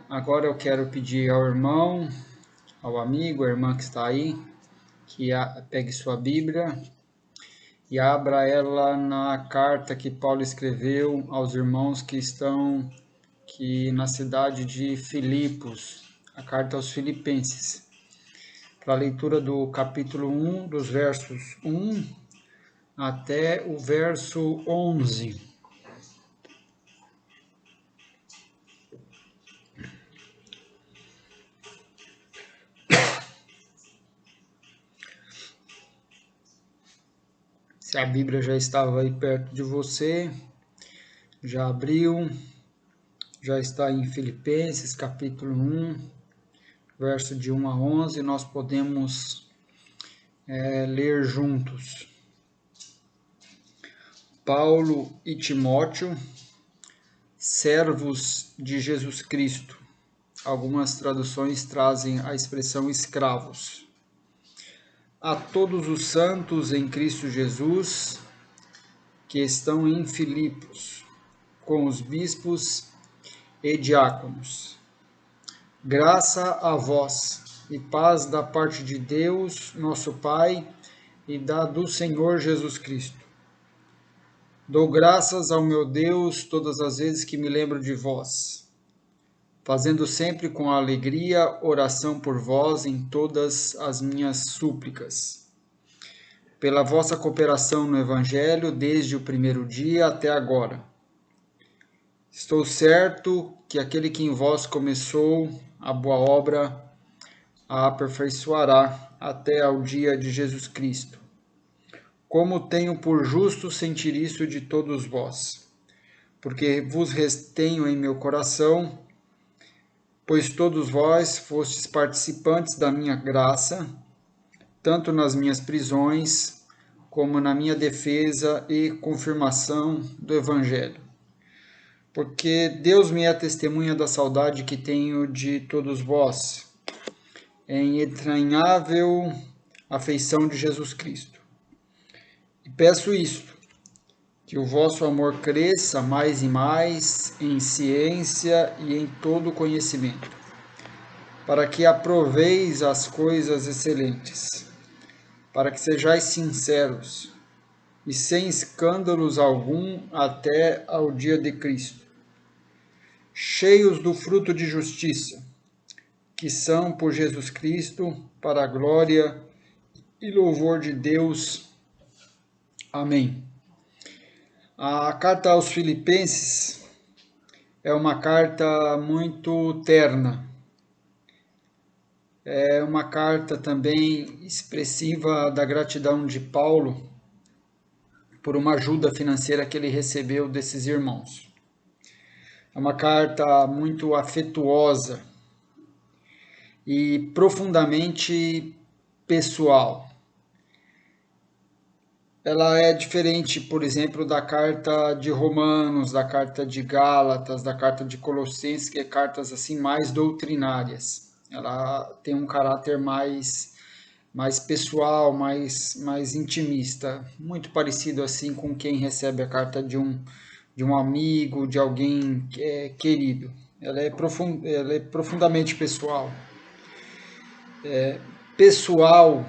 Agora eu quero pedir ao irmão, ao amigo, à irmã que está aí, que pegue sua Bíblia e abra ela na carta que Paulo escreveu aos irmãos que estão aqui na cidade de Filipos, a carta aos Filipenses, para a leitura do capítulo 1, dos versos 1 até o verso 11. Se a Bíblia já estava aí perto de você, já abriu, já está em Filipenses, capítulo 1, verso de 1 a 11, nós podemos ler juntos. Paulo e Timóteo, servos de Jesus Cristo. Algumas traduções trazem a expressão escravos. A todos os santos em Cristo Jesus, que estão em Filipos, com os bispos e diáconos. Graça a vós e paz da parte de Deus, nosso Pai, e da do Senhor Jesus Cristo. Dou graças ao meu Deus todas as vezes que me lembro de vós, fazendo sempre com alegria oração por vós em todas as minhas súplicas, pela vossa cooperação no Evangelho desde o primeiro dia até agora. Estou certo que aquele que em vós começou a boa obra a aperfeiçoará até ao dia de Jesus Cristo. Como tenho por justo sentir isso de todos vós, porque vos retenho em meu coração, pois todos vós fostes participantes da minha graça, tanto nas minhas prisões, como na minha defesa e confirmação do Evangelho. Porque Deus me é testemunha da saudade que tenho de todos vós, em entranhável afeição de Jesus Cristo. E peço isto, que o vosso amor cresça mais e mais em ciência e em todo conhecimento, para que aproveis as coisas excelentes, para que sejais sinceros e sem escândalos algum até ao dia de Cristo, cheios do fruto de justiça, que são por Jesus Cristo, para a glória e louvor de Deus. Amém. A carta aos Filipenses é uma carta muito terna. É uma carta também expressiva da gratidão de Paulo por uma ajuda financeira que ele recebeu desses irmãos. É uma carta muito afetuosa e profundamente pessoal. Ela é diferente, por exemplo, da carta de Romanos, da carta de Gálatas, da carta de Colossenses, que é cartas assim mais doutrinárias. Ela tem um caráter mais pessoal, mais intimista, muito parecido assim com quem recebe a carta de um amigo, de alguém querido. Ela é profundamente pessoal. Pessoal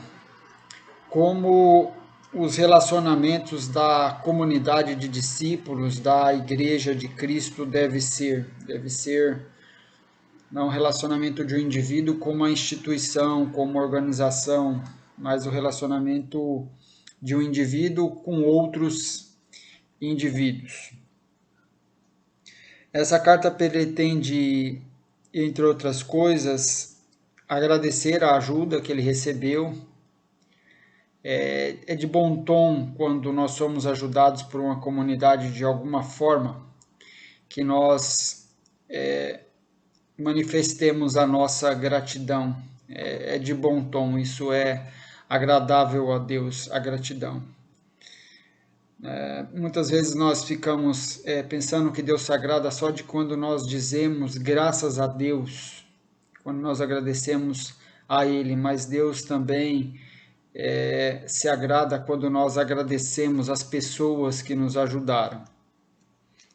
como os relacionamentos da comunidade de discípulos, da Igreja de Cristo deve ser não o relacionamento de um indivíduo com uma instituição, com uma organização, mas o relacionamento de um indivíduo com outros indivíduos. Essa carta pretende, entre outras coisas, agradecer a ajuda que ele recebeu. É de bom tom quando nós somos ajudados por uma comunidade de alguma forma, que nós manifestemos a nossa gratidão. É de bom tom, isso é agradável a Deus, a gratidão. Muitas vezes nós ficamos pensando que Deus se agrada só de quando nós dizemos graças a Deus, quando nós agradecemos a Ele, mas Deus também se agrada quando nós agradecemos as pessoas que nos ajudaram.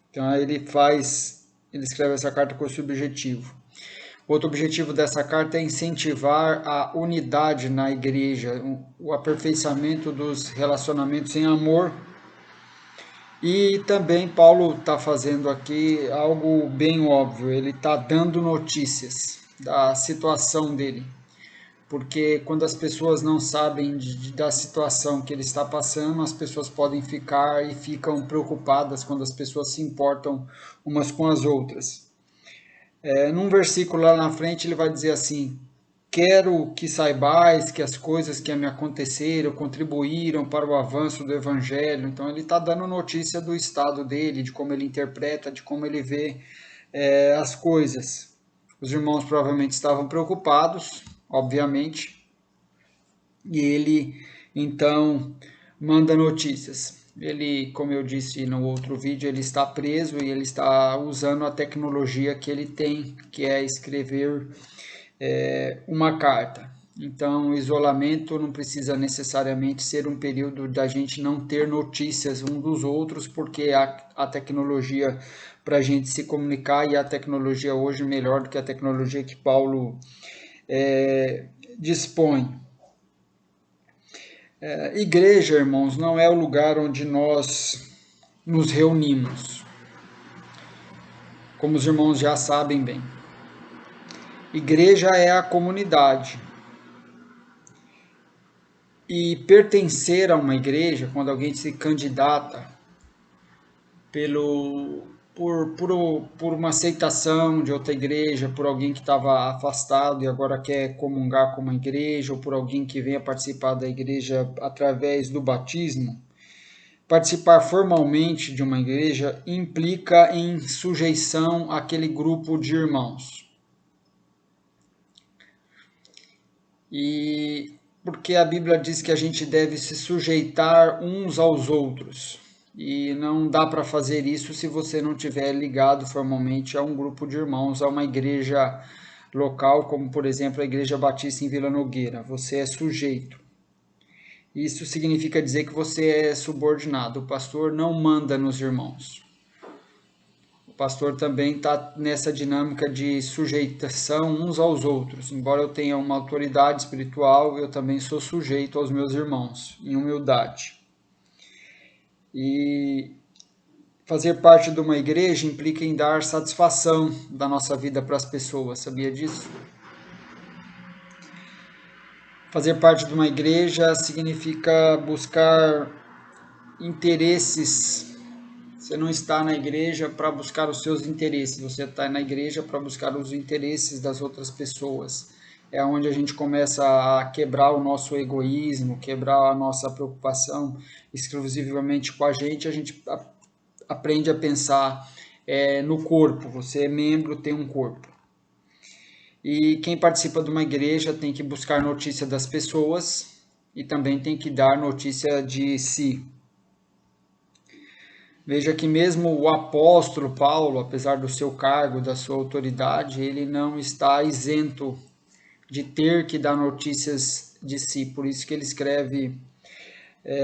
Então ele escreve essa carta com esse objetivo. Outro objetivo dessa carta é incentivar a unidade na igreja, o aperfeiçoamento dos relacionamentos em amor. E também Paulo está fazendo aqui algo bem óbvio, ele está dando notícias da situação dele. Porque quando as pessoas não sabem da situação que ele está passando, as pessoas podem ficar e ficam preocupadas quando as pessoas se importam umas com as outras. Num versículo lá na frente ele vai dizer assim: quero que saibais que as coisas que me aconteceram contribuíram para o avanço do evangelho. Então ele está dando notícia do estado dele, de como ele interpreta, de como ele vê as coisas. Os irmãos provavelmente estavam preocupados, obviamente, e ele então manda notícias. Ele, como eu disse no outro vídeo, ele está preso e ele está usando a tecnologia que ele tem, que é escrever uma carta. Então, o isolamento não precisa necessariamente ser um período da gente não ter notícias um dos outros, porque a tecnologia para a gente se comunicar, e a tecnologia hoje melhor do que a tecnologia que Paulo dispõe. Igreja, irmãos, não é o lugar onde nós nos reunimos, como os irmãos já sabem bem. Igreja é a comunidade. E pertencer a uma igreja, quando alguém se candidata por uma aceitação de outra igreja, por alguém que estava afastado e agora quer comungar com uma igreja, ou por alguém que venha participar da igreja através do batismo, participar formalmente de uma igreja implica em sujeição àquele grupo de irmãos. E porque a Bíblia diz que a gente deve se sujeitar uns aos outros. E não dá para fazer isso se você não tiver ligado formalmente a um grupo de irmãos, a uma igreja local, como por exemplo a Igreja Batista em Vila Nogueira. Você é sujeito. Isso significa dizer que você é subordinado. O pastor não manda nos irmãos. O pastor também está nessa dinâmica de sujeitação uns aos outros. Embora eu tenha uma autoridade espiritual, eu também sou sujeito aos meus irmãos, em humildade. E fazer parte de uma igreja implica em dar satisfação da nossa vida para as pessoas, sabia disso? Fazer parte de uma igreja significa buscar interesses. Você não está na igreja para buscar os seus interesses, você está na igreja para buscar os interesses das outras pessoas. É onde a gente começa a quebrar o nosso egoísmo, quebrar a nossa preocupação exclusivamente com a gente aprende a pensar no corpo. Você é membro, tem um corpo. E quem participa de uma igreja tem que buscar notícia das pessoas e também tem que dar notícia de si. Veja que mesmo o apóstolo Paulo, apesar do seu cargo, da sua autoridade, ele não está isento de ter que dar notícias de si. Por isso que ele escreve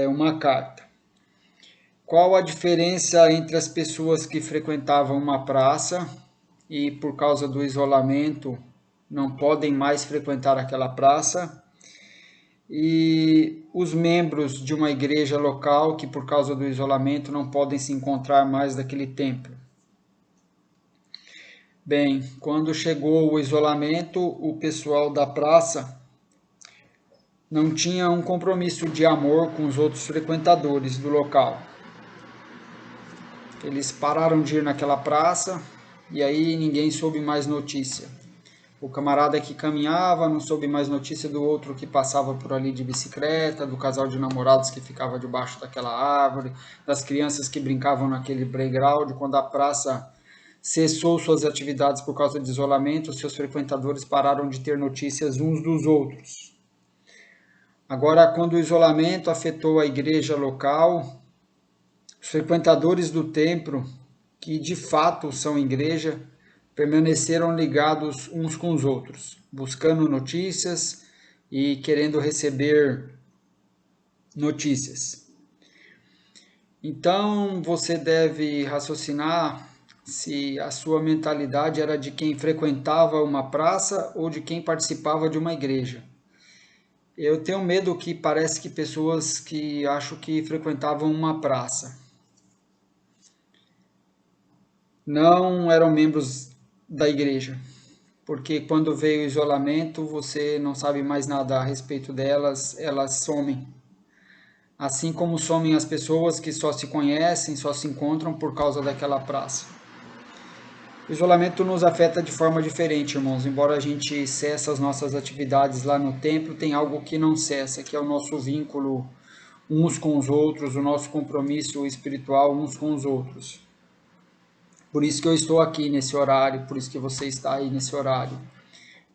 uma carta. Qual a diferença entre as pessoas que frequentavam uma praça e por causa do isolamento não podem mais frequentar aquela praça, e os membros de uma igreja local que por causa do isolamento não podem se encontrar mais naquele templo? Bem, quando chegou o isolamento, o pessoal da praça não tinha um compromisso de amor com os outros frequentadores do local. Eles pararam de ir naquela praça e aí ninguém soube mais notícia. O camarada que caminhava não soube mais notícia do outro que passava por ali de bicicleta, do casal de namorados que ficava debaixo daquela árvore, das crianças que brincavam naquele playground. Quando a praça cessou suas atividades por causa de isolamento, seus frequentadores pararam de ter notícias uns dos outros. Agora, quando o isolamento afetou a igreja local, os frequentadores do templo, que de fato são igreja, permaneceram ligados uns com os outros, buscando notícias e querendo receber notícias. Então você deve raciocinar se a sua mentalidade era de quem frequentava uma praça ou de quem participava de uma igreja. Eu tenho medo que parece que pessoas que acho que frequentavam uma praça não eram membros da igreja, porque quando veio o isolamento, você não sabe mais nada a respeito delas, elas somem. Assim como somem as pessoas que só se conhecem, só se encontram por causa daquela praça. O isolamento nos afeta de forma diferente, irmãos. Embora a gente cesse as nossas atividades lá no templo, tem algo que não cessa, que é o nosso vínculo uns com os outros, o nosso compromisso espiritual uns com os outros. Por isso que eu estou aqui nesse horário, por isso que você está aí nesse horário.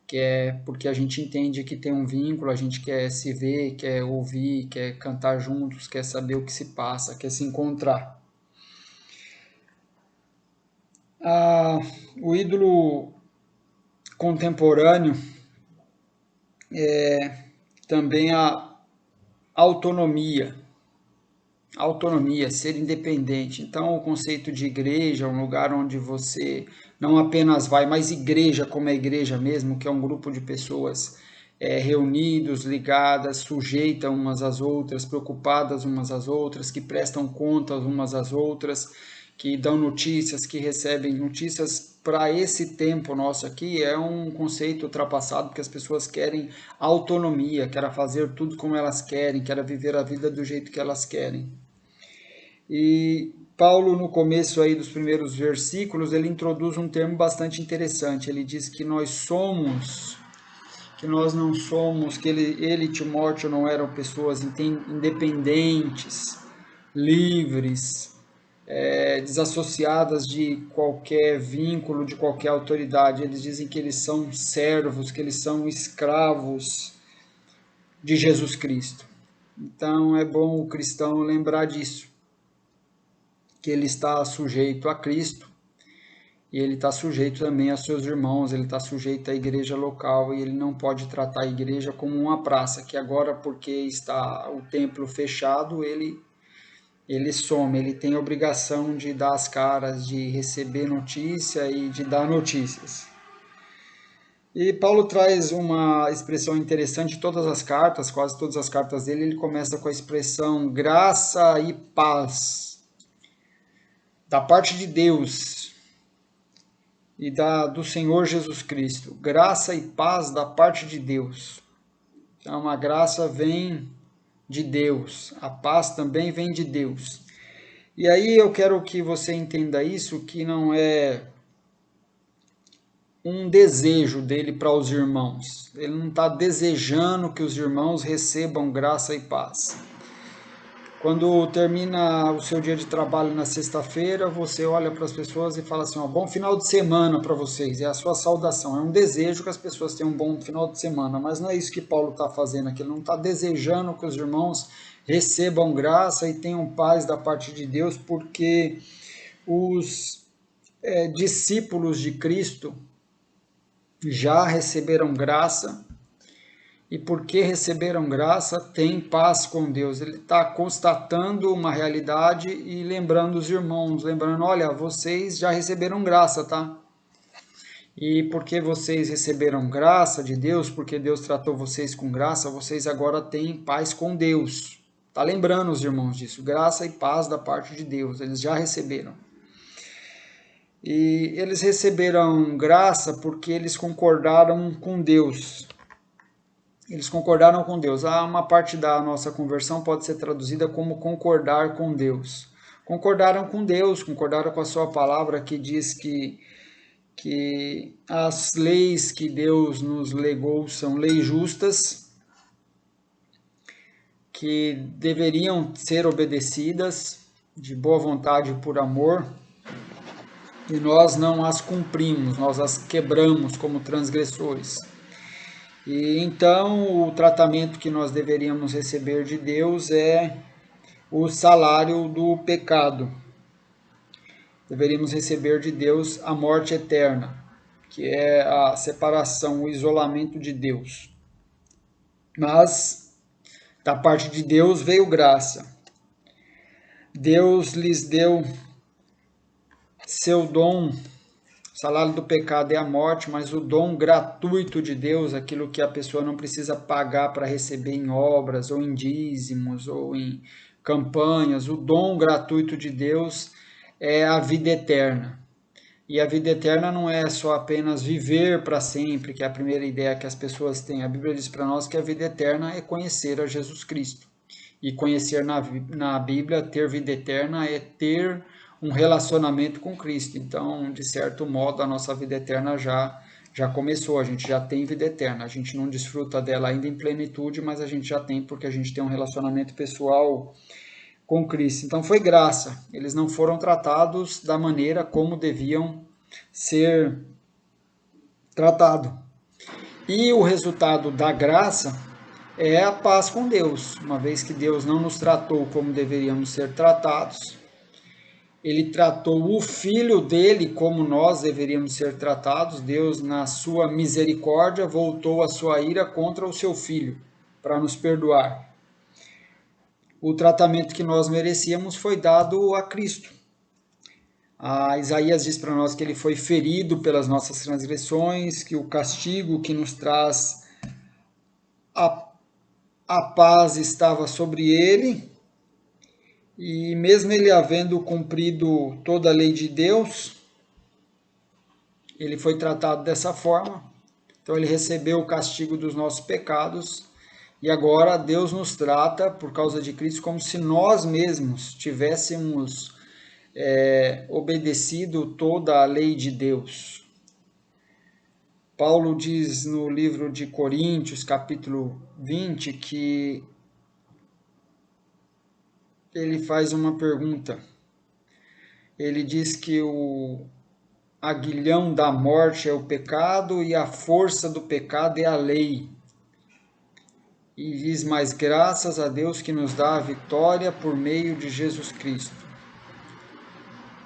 Que é porque a gente entende que tem um vínculo, a gente quer se ver, quer ouvir, quer cantar juntos, quer saber o que se passa, quer se encontrar. O ídolo contemporâneo é também a autonomia. Autonomia, ser independente. Então, o conceito de igreja, um lugar onde você não apenas vai, mas igreja como é igreja mesmo, que é um grupo de pessoas reunidos, ligadas, sujeitas umas às outras, preocupadas umas às outras, que prestam contas umas às outras, que dão notícias, que recebem notícias. Para esse tempo nosso aqui é um conceito ultrapassado, porque as pessoas querem autonomia, querem fazer tudo como elas querem, querem viver a vida do jeito que elas querem. E Paulo, no começo aí dos primeiros versículos, ele introduz um termo bastante interessante. Ele diz que nós somos, que nós não somos, que ele e Timóteo não eram pessoas independentes, livres, desassociadas de qualquer vínculo, de qualquer autoridade. Eles dizem que eles são servos, que eles são escravos de Jesus Cristo. Então é bom o cristão lembrar disso, que ele está sujeito a Cristo e ele está sujeito também a seus irmãos, ele está sujeito à igreja local e ele não pode tratar a igreja como uma praça, que agora, porque está o templo fechado, ele some, ele tem a obrigação de dar as caras, de receber notícia e de dar notícias. E Paulo traz uma expressão interessante em todas as cartas, quase todas as cartas dele, ele começa com a expressão graça e paz da parte de Deus e do Senhor Jesus Cristo. Graça e paz da parte de Deus. Então, a graça vem de Deus, a paz também vem de Deus. E aí eu quero que você entenda isso, que não é um desejo dele para os irmãos. Ele não está desejando que os irmãos recebam graça e paz. Quando termina o seu dia de trabalho na sexta-feira, você olha para as pessoas e fala assim, ó, bom final de semana para vocês, é a sua saudação, é um desejo que as pessoas tenham um bom final de semana, mas não é isso que Paulo está fazendo aqui, ele não está desejando que os irmãos recebam graça e tenham paz da parte de Deus, porque os discípulos de Cristo já receberam graça, e porque receberam graça, tem paz com Deus. Ele está constatando uma realidade e lembrando os irmãos, lembrando, olha, vocês já receberam graça, tá? E porque vocês receberam graça de Deus, porque Deus tratou vocês com graça, vocês agora têm paz com Deus. Tá lembrando os irmãos disso, graça e paz da parte de Deus, eles já receberam. E eles receberam graça porque eles concordaram com Deus. Eles concordaram com Deus. Uma parte da nossa conversão pode ser traduzida como concordar com Deus. Concordaram com Deus, concordaram com a sua palavra que diz que as leis que Deus nos legou são leis justas, que deveriam ser obedecidas de boa vontade e por amor, e nós não as cumprimos, nós as quebramos como transgressores. E então o tratamento que nós deveríamos receber de Deus é o salário do pecado. Deveríamos receber de Deus a morte eterna, que é a separação, o isolamento de Deus. Mas da parte de Deus veio graça. Deus lhes deu seu dom, o salário do pecado é a morte, mas o dom gratuito de Deus, aquilo que a pessoa não precisa pagar para receber em obras, ou em dízimos, ou em campanhas, o dom gratuito de Deus é a vida eterna. E a vida eterna não é só apenas viver para sempre, que é a primeira ideia que as pessoas têm. A Bíblia diz para nós que a vida eterna é conhecer a Jesus Cristo. E conhecer na Bíblia, ter vida eterna, é ter um relacionamento com Cristo. Então, de certo modo, a nossa vida eterna já começou, a gente já tem vida eterna. A gente não desfruta dela ainda em plenitude, mas a gente já tem porque a gente tem um relacionamento pessoal com Cristo. Então foi graça. Eles não foram tratados da maneira como deviam ser tratados. E o resultado da graça é a paz com Deus. Uma vez que Deus não nos tratou como deveríamos ser tratados, ele tratou o filho dele como nós deveríamos ser tratados. Deus, na sua misericórdia, voltou a sua ira contra o seu filho para nos perdoar. O tratamento que nós merecíamos foi dado a Cristo. Isaías diz para nós que ele foi ferido pelas nossas transgressões, que o castigo que nos traz a paz estava sobre ele, e mesmo ele havendo cumprido toda a lei de Deus, ele foi tratado dessa forma. Então ele recebeu o castigo dos nossos pecados, e agora Deus nos trata, por causa de Cristo, como se nós mesmos tivéssemos obedecido toda a lei de Deus. Paulo diz no livro de Coríntios, capítulo 20, que ele faz uma pergunta. Ele diz que o aguilhão da morte é o pecado e a força do pecado é a lei. E diz, mas graças a Deus que nos dá a vitória por meio de Jesus Cristo.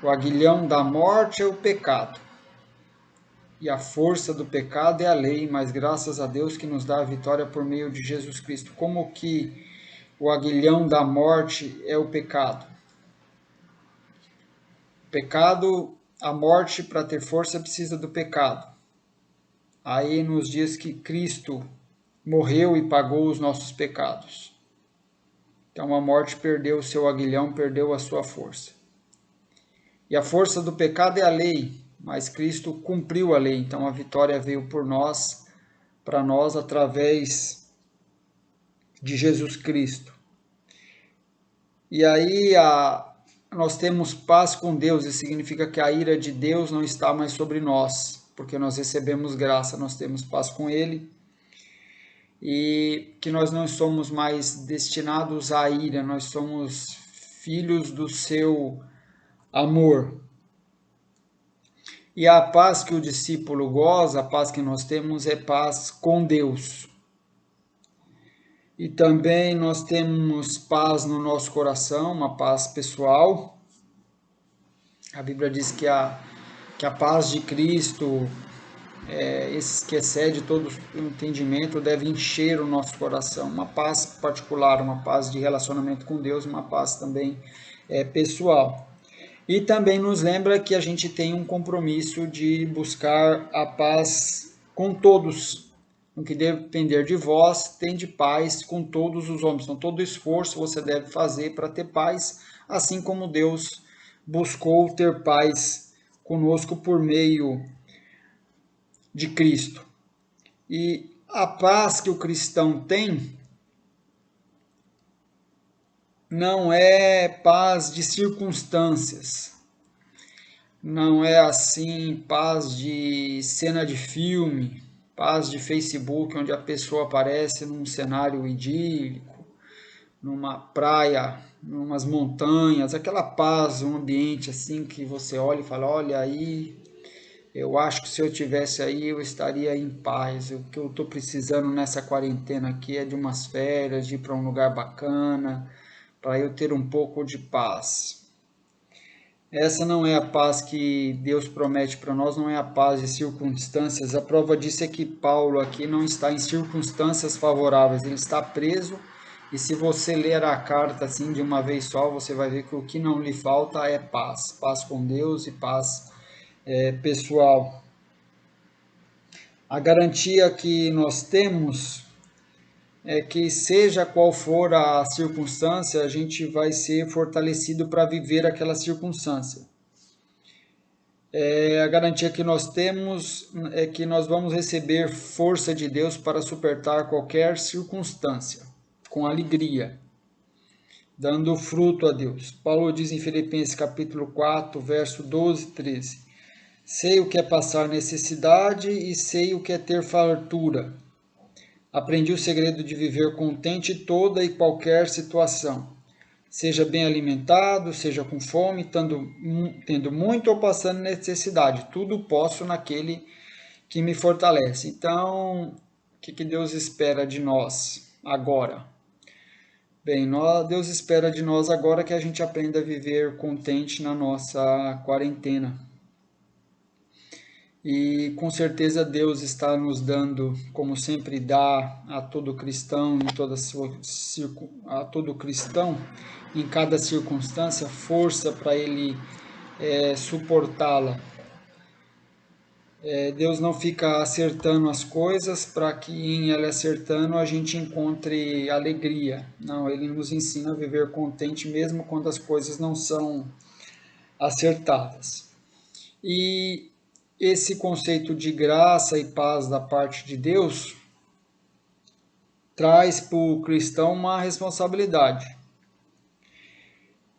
O aguilhão da morte é o pecado. E a força do pecado é a lei, mas graças a Deus que nos dá a vitória por meio de Jesus Cristo. Como que o aguilhão da morte é o pecado? O pecado, a morte, para ter força, precisa do pecado. Aí nos diz que Cristo morreu e pagou os nossos pecados. Então a morte perdeu o seu aguilhão, perdeu a sua força. E a força do pecado é a lei, mas Cristo cumpriu a lei, então a vitória veio por nós, para nós, através de Jesus Cristo. E aí nós temos paz com Deus, e significa que a ira de Deus não está mais sobre nós, porque nós recebemos graça, nós temos paz com Ele, e que nós não somos mais destinados à ira, nós somos filhos do seu amor. E a paz que o discípulo goza, a paz que nós temos é paz com Deus. E também nós temos paz no nosso coração, uma paz pessoal. A Bíblia diz que a paz de Cristo, esse que excede todo o entendimento, deve encher o nosso coração. Uma paz particular, uma paz de relacionamento com Deus, uma paz também pessoal. E também nos lembra que a gente tem um compromisso de buscar a paz com todos. No que depender de vós, tende paz com todos os homens. Então, todo esforço você deve fazer para ter paz, assim como Deus buscou ter paz conosco por meio de Cristo. E a paz que o cristão tem não é paz de circunstâncias, não é assim paz de cena de filme, paz de Facebook, onde a pessoa aparece num cenário idílico, numa praia, numas montanhas, aquela paz, um ambiente assim que você olha e fala, olha aí, eu acho que se eu tivesse aí eu estaria em paz. O que eu estou precisando nessa quarentena aqui é de umas férias, de ir para um lugar bacana, para eu ter um pouco de paz. Essa não é a paz que Deus promete para nós, não é a paz de circunstâncias. A prova disso é que Paulo aqui não está em circunstâncias favoráveis, ele está preso E se você ler a carta assim de uma vez só, você vai ver que o que não lhe falta é paz. Paz com Deus e paz pessoal. A garantia que nós temos é que, seja qual for a circunstância, a gente vai ser fortalecido para viver aquela circunstância. A garantia que nós temos é que nós vamos receber força de Deus para superar qualquer circunstância, com alegria, dando fruto a Deus. Paulo diz em Filipenses capítulo 4, verso 12 e 13: Sei o que é passar necessidade e sei o que é ter fartura. Aprendi o segredo de viver contente em toda e qualquer situação. Seja bem alimentado, seja com fome, tendo muito ou passando necessidade. Tudo posso naquele que me fortalece. Então, o que Deus espera de nós agora? Bem, Deus espera de nós agora que a gente aprenda a viver contente na nossa quarentena. E com certeza Deus está nos dando, como sempre dá a todo cristão, a todo cristão, em cada circunstância, força para ele suportá-la. Deus não fica acertando as coisas para que em Ele acertando a gente encontre alegria. Não, Ele nos ensina a viver contente mesmo quando as coisas não são acertadas. E esse conceito de graça e paz da parte de Deus traz para o cristão uma responsabilidade,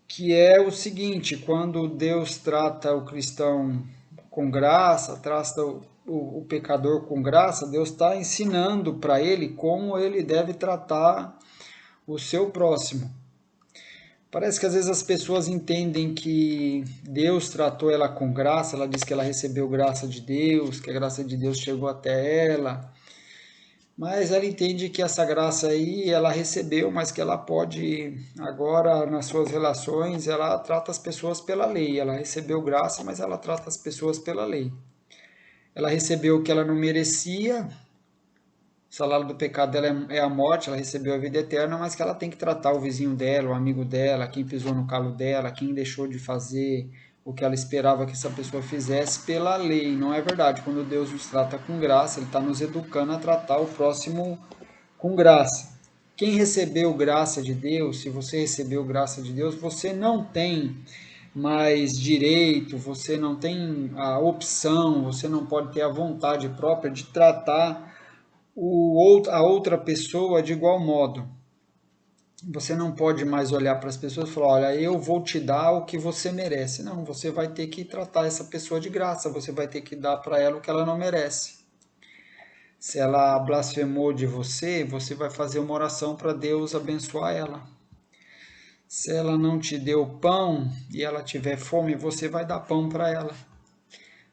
que é o seguinte: quando Deus trata o cristão com graça, trata o pecador com graça, Deus está ensinando para ele como ele deve tratar o seu próximo. Parece que às vezes as pessoas entendem que Deus tratou ela com graça, ela diz que ela recebeu graça de Deus, que a graça de Deus chegou até ela, mas ela entende que essa graça aí ela recebeu, mas que ela pode agora nas suas relações, ela trata as pessoas pela lei. Ela recebeu graça, mas ela trata as pessoas pela lei. Ela recebeu o que ela não merecia. O salário do pecado dela é a morte, ela recebeu a vida eterna, mas que ela tem que tratar o vizinho dela, o amigo dela, quem pisou no calo dela, quem deixou de fazer o que ela esperava que essa pessoa fizesse pela lei. Não é verdade. Quando Deus nos trata com graça, Ele está nos educando a tratar o próximo com graça. Quem recebeu graça de Deus, se você recebeu graça de Deus, você não tem mais direito, você não tem a opção, você não pode ter a vontade própria de tratar a outra pessoa de igual modo. Você não pode mais olhar para as pessoas e falar: olha, eu vou te dar o que você merece. Não, você vai ter que tratar essa pessoa de graça, você vai ter que dar para ela o que ela não merece. Se ela blasfemou de você, você vai fazer uma oração para Deus abençoar ela. Se ela não te deu pão e ela tiver fome, você vai dar pão para ela.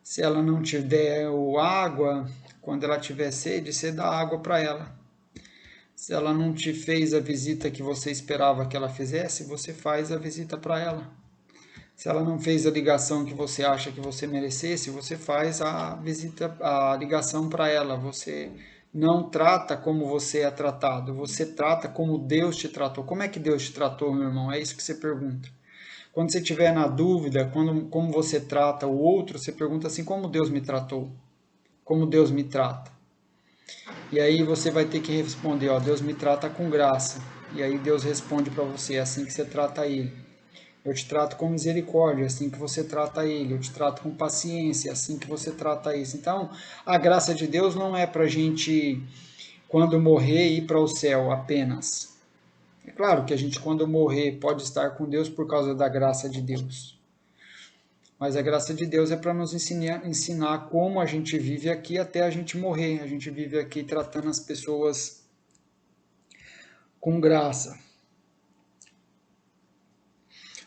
Se ela não te der água, quando ela tiver sede, você dá água para ela. Se ela não te fez a visita que você esperava que ela fizesse, você faz a visita para ela. Se ela não fez a ligação que você acha que você merecesse, você faz a visita, a ligação para ela. Você não trata como você é tratado, você trata como Deus te tratou. Como é que Deus te tratou, meu irmão? É isso que você pergunta. Quando você estiver na dúvida, como você trata o outro, você pergunta assim: como Deus me tratou? Como Deus me trata? E aí você vai ter que responder: ó, Deus me trata com graça. E aí Deus responde para você: é assim que você trata ele. Eu te trato com misericórdia, é assim que você trata ele. Eu te trato com paciência, é assim que você trata isso. Então, a graça de Deus não é para a gente, quando morrer, ir para o céu apenas. É claro que a gente, quando morrer, pode estar com Deus por causa da graça de Deus. Mas a graça de Deus é para nos ensinar como a gente vive aqui até a gente morrer. A gente vive aqui tratando as pessoas com graça.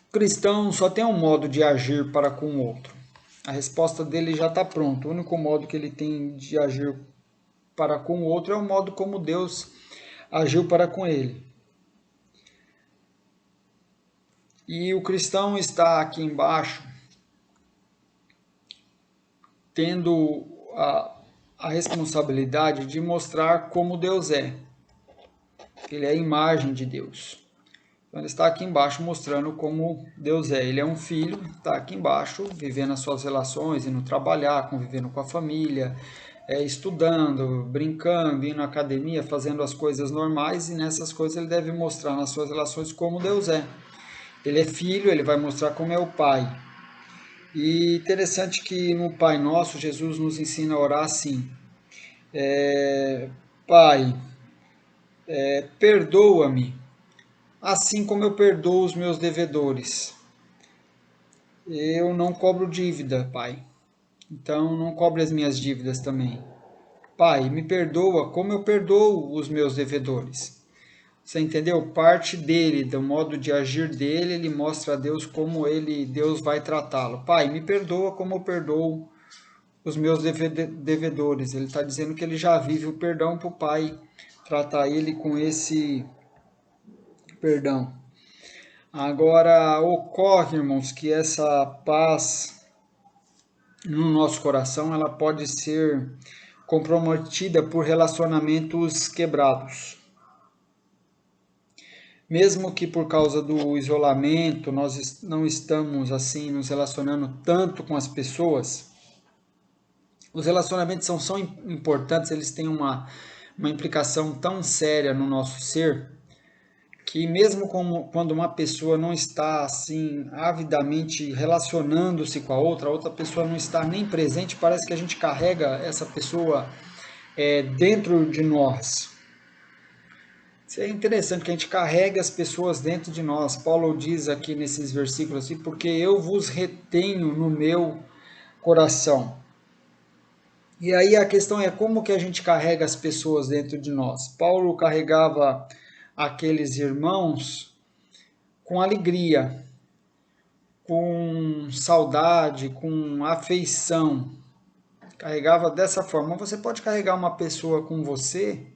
O cristão só tem um modo de agir para com o outro. A resposta dele já está pronta. O único modo que ele tem de agir para com o outro é o modo como Deus agiu para com ele. E o cristão está aqui embaixo tendo a responsabilidade de mostrar como Deus é. Ele é a imagem de Deus. Então ele está aqui embaixo mostrando como Deus é. Ele é um filho, está aqui embaixo, vivendo as suas relações, indo trabalhar, convivendo com a família, estudando, brincando, indo à academia, fazendo as coisas normais, e nessas coisas ele deve mostrar nas suas relações como Deus é. Ele é filho, ele vai mostrar como é o pai. E interessante que no Pai Nosso, Jesus nos ensina a orar assim: Pai, perdoa-me, assim como eu perdoo os meus devedores. Eu não cobro dívida, Pai. Então não cobre as minhas dívidas também. Pai, me perdoa como eu perdoo os meus devedores. Você entendeu? Parte dele, do modo de agir dele, ele mostra a Deus como Deus vai tratá-lo. Pai, me perdoa como eu perdoo os meus devedores. Ele está dizendo que ele já vive o perdão para o Pai tratar ele com esse perdão. Agora, ocorre, irmãos, que essa paz no nosso coração, ela pode ser comprometida por relacionamentos quebrados. Mesmo que por causa do isolamento, nós não estamos assim nos relacionando tanto com as pessoas, os relacionamentos são importantes, eles têm uma implicação tão séria no nosso ser, que mesmo quando uma pessoa não está assim avidamente relacionando-se com a outra pessoa não está nem presente, parece que a gente carrega essa pessoa dentro de nós. Isso é interessante, que a gente carrega as pessoas dentro de nós. Paulo diz aqui nesses versículos assim, porque eu vos retenho no meu coração. E aí a questão é como que a gente carrega as pessoas dentro de nós. Paulo carregava aqueles irmãos com alegria, com saudade, com afeição. Carregava dessa forma. Você pode carregar uma pessoa com você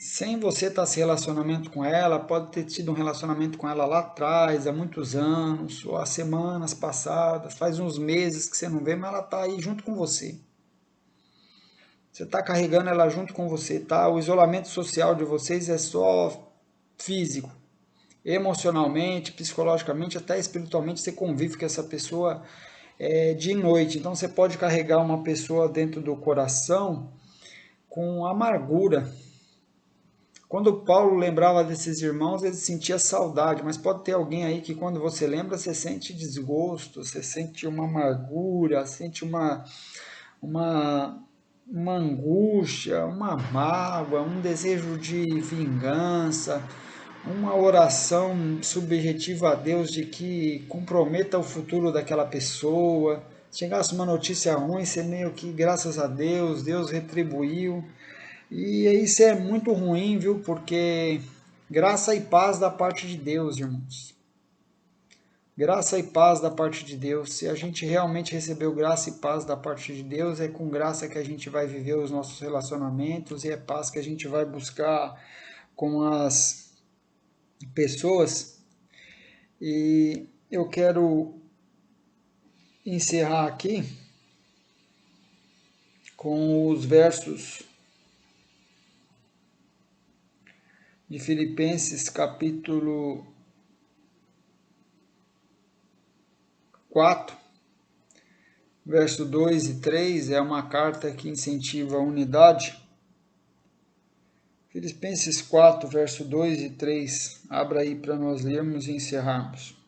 sem você estar se relacionamento com ela, pode ter tido um relacionamento com ela lá atrás, há muitos anos, ou há semanas passadas, faz uns meses que você não vê, mas ela está aí junto com você. Você está carregando ela junto com você, tá? O isolamento social de vocês é só físico. Emocionalmente, psicologicamente, até espiritualmente, você convive com essa pessoa de noite. Então você pode carregar uma pessoa dentro do coração com amargura. Quando Paulo lembrava desses irmãos, ele sentia saudade, mas pode ter alguém aí que quando você lembra, você sente desgosto, você sente uma amargura, sente uma, uma angústia, uma mágoa, um desejo de vingança, uma oração subjetiva a Deus de que comprometa o futuro daquela pessoa. Chegasse uma notícia ruim, você meio que, graças a Deus, Deus retribuiu. E isso é muito ruim, viu? Porque graça e paz da parte de Deus, irmãos. Graça e paz da parte de Deus. Se a gente realmente recebeu graça e paz da parte de Deus, é com graça que a gente vai viver os nossos relacionamentos e é paz que a gente vai buscar com as pessoas. E eu quero encerrar aqui com os versos de Filipenses, capítulo 4, verso 2 e 3, é uma carta que incentiva a unidade. Filipenses 4, verso 2 e 3, abra aí para nós lermos e encerrarmos.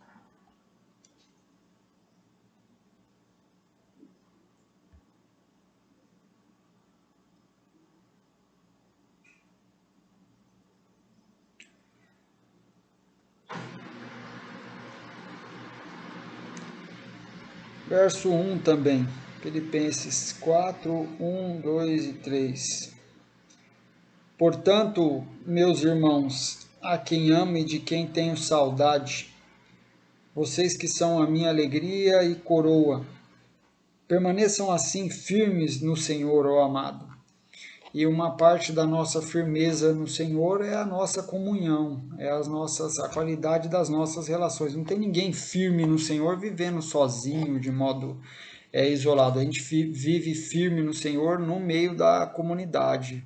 Verso 1 também, Filipenses 4, 1, 2 e 3. Portanto, meus irmãos, a quem amo e de quem tenho saudade, vocês que são a minha alegria e coroa, permaneçam assim firmes no Senhor, ó amado. E uma parte da nossa firmeza no Senhor é a nossa comunhão, a qualidade das nossas relações. Não tem ninguém firme no Senhor vivendo sozinho, de modo isolado. A gente vive firme no Senhor no meio da comunidade.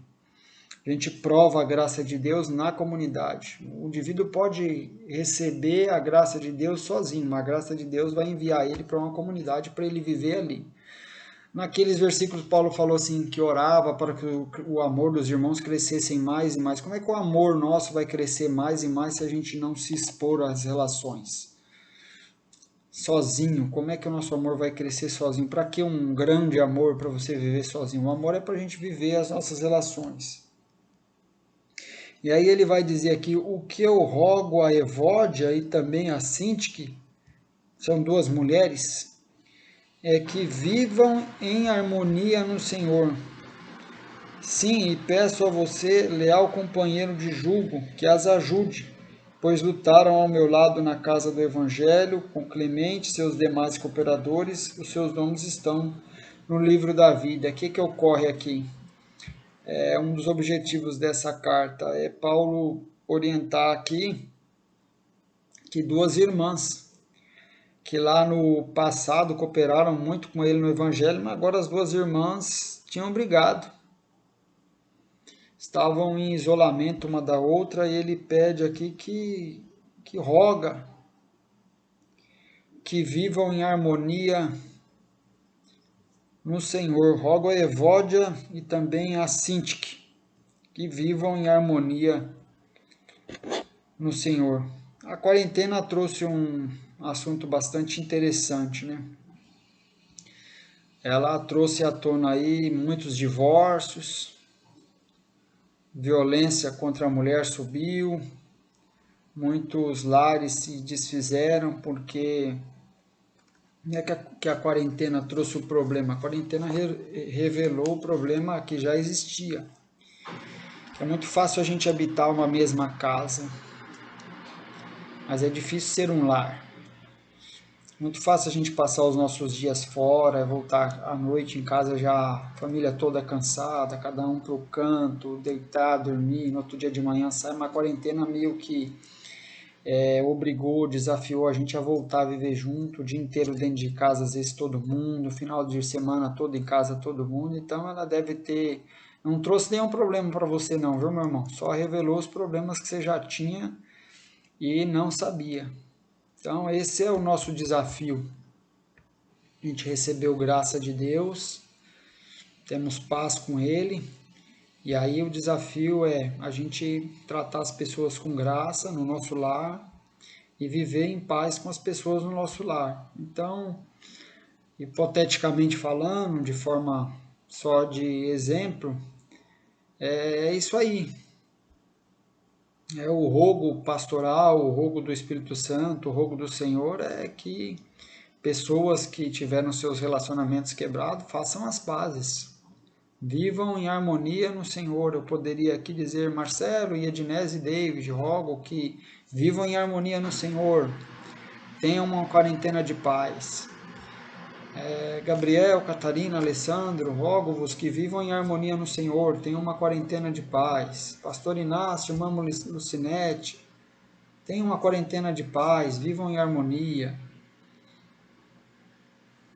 A gente prova a graça de Deus na comunidade. O indivíduo pode receber a graça de Deus sozinho, mas a graça de Deus vai enviar ele para uma comunidade para ele viver ali. Naqueles versículos, Paulo falou assim, que orava para que o amor dos irmãos crescessem mais e mais. Como é que o amor nosso vai crescer mais e mais se a gente não se expor às relações? Sozinho, como é que o nosso amor vai crescer sozinho? Para que um grande amor para você viver sozinho? O amor é para a gente viver as nossas relações. E aí ele vai dizer aqui, o que eu rogo a Evódia e também a Sintique, são duas mulheres, é que vivam em harmonia no Senhor. Sim, e peço a você, leal companheiro de julgo, que as ajude, pois lutaram ao meu lado na casa do Evangelho, com Clemente e seus demais cooperadores, os seus nomes estão no livro da vida. O que ocorre aqui? Um dos objetivos dessa carta é Paulo orientar aqui que duas irmãs, que lá no passado cooperaram muito com ele no Evangelho, mas agora as duas irmãs tinham brigado. Estavam em isolamento uma da outra e ele pede aqui que roga que vivam em harmonia no Senhor. Rogo a Evódia e também a Sintique que vivam em harmonia no Senhor. A quarentena trouxe um assunto bastante interessante, né? Ela trouxe à tona aí muitos divórcios, violência contra a mulher subiu, muitos lares se desfizeram porque não é que a quarentena trouxe o problema, a quarentena revelou o problema que já existia. É muito fácil a gente habitar uma mesma casa, mas é difícil ser um lar. Muito fácil a gente passar os nossos dias fora, voltar à noite em casa já a família toda cansada, cada um para o canto, deitar, dormir, no outro dia de manhã sai. Uma quarentena meio que obrigou, desafiou a gente a voltar a viver junto, o dia inteiro dentro de casa, às vezes todo mundo, final de semana todo em casa, todo mundo. Então ela deve ter, não trouxe nenhum problema para você não, viu, meu irmão? Só revelou os problemas que você já tinha e não sabia. Então esse é o nosso desafio. A gente recebeu graça de Deus, temos paz com Ele, e aí o desafio é a gente tratar as pessoas com graça no nosso lar e viver em paz com as pessoas no nosso lar. Então, hipoteticamente falando, de forma só de exemplo, é isso aí. É o rogo pastoral, o rogo do Espírito Santo, o rogo do Senhor é que pessoas que tiveram seus relacionamentos quebrados façam as pazes. Vivam em harmonia no Senhor. Eu poderia aqui dizer, Marcelo e Ednese e David, rogo que vivam em harmonia no Senhor. Tenham uma quarentena de paz. Gabriel, Catarina, Alessandro, rogo-vos que vivam em harmonia no Senhor. Tenham uma quarentena de paz. Pastor Inácio, irmã Lucinete, tenham uma quarentena de paz. Vivam em harmonia.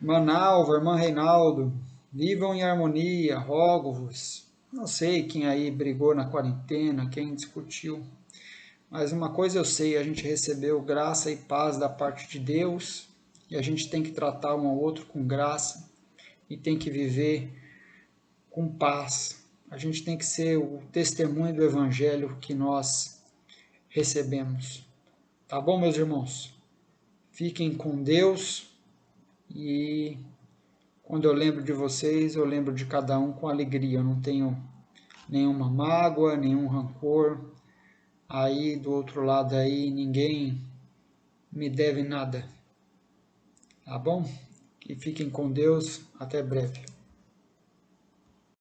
Manalva, irmã Reinaldo, vivam em harmonia, rogo-vos. Não sei quem aí brigou na quarentena, quem discutiu, mas uma coisa eu sei, a gente recebeu graça e paz da parte de Deus, e a gente tem que tratar um ao outro com graça, e tem que viver com paz. A gente tem que ser o testemunho do Evangelho que nós recebemos. Tá bom, meus irmãos? Fiquem com Deus e quando eu lembro de vocês, eu lembro de cada um com alegria. Eu não tenho nenhuma mágoa, nenhum rancor. Aí do outro lado aí ninguém me deve nada. Tá bom? Que fiquem com Deus. Até breve.